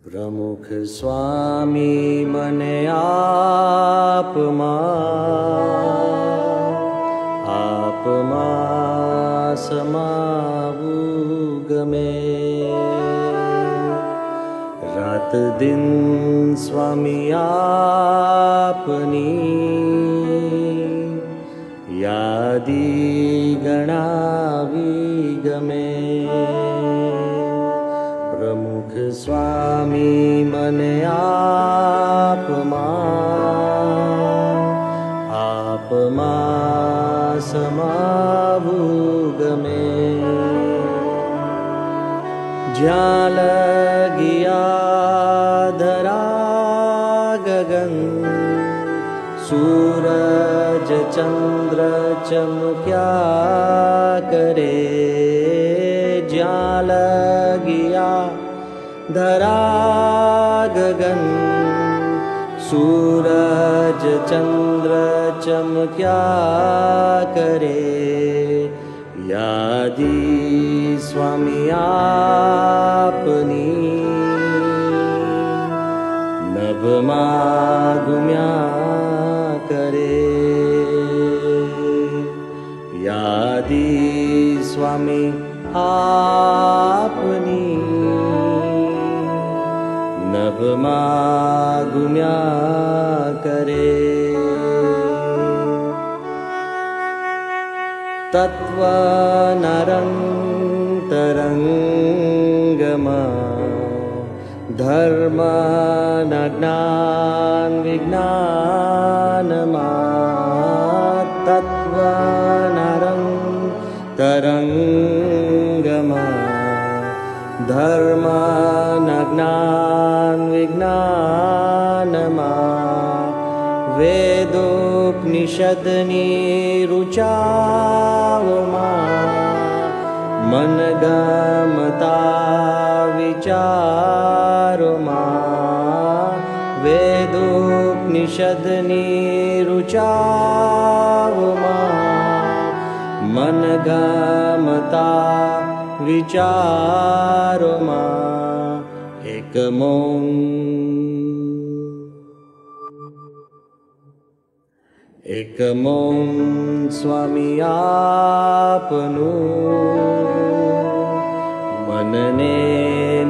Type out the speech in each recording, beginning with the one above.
प्रमुख स्वामी मने आपमा समावू गमे। रात दिन स्वामी आपनी यादी गणावी गमे। प्रमुख स्वामी मने आपमा समावू गमे। ज्यां लगिया धरा गगन सूरज चंद्र चमक्या करे। ज्यां लगिया धरा गगन सूरज चंद्र चमक्या करे। यादी स्वामी आपनी नभमा गुम्या करे। यादी स्वामी आपनी नभमा गुम्या करे। तत्व नरंतरंगमा धर्म न ज्ञान विज्ञानमा। तत्व नरंतरंगमा धर्म न ज्ञान विज्ञानमा। वेदोपनिषदनी रुचावमा मनगमता विचारोमा। वेदोपनिषदनी रुचावमा मनगमता विचारोमा। एकमों स्वामी आपनु मनने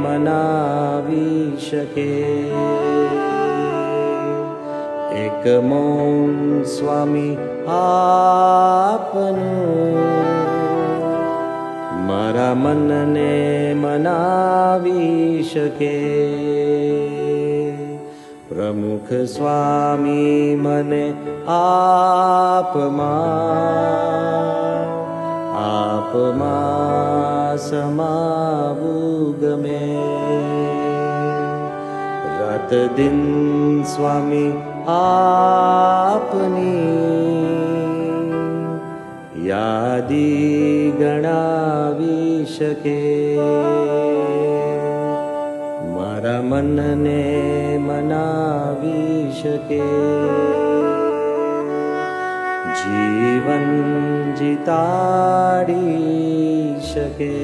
मनावी शके। एकमों स्वामी आपनु मारा मनने मनावी शके। प्रमुख स्वामी मने आपमा समावू गमे। रात दिन स्वामी आपनी यादी गणावी शके। मारा मनने मनावी शके। जीवन जीताड़ी शके।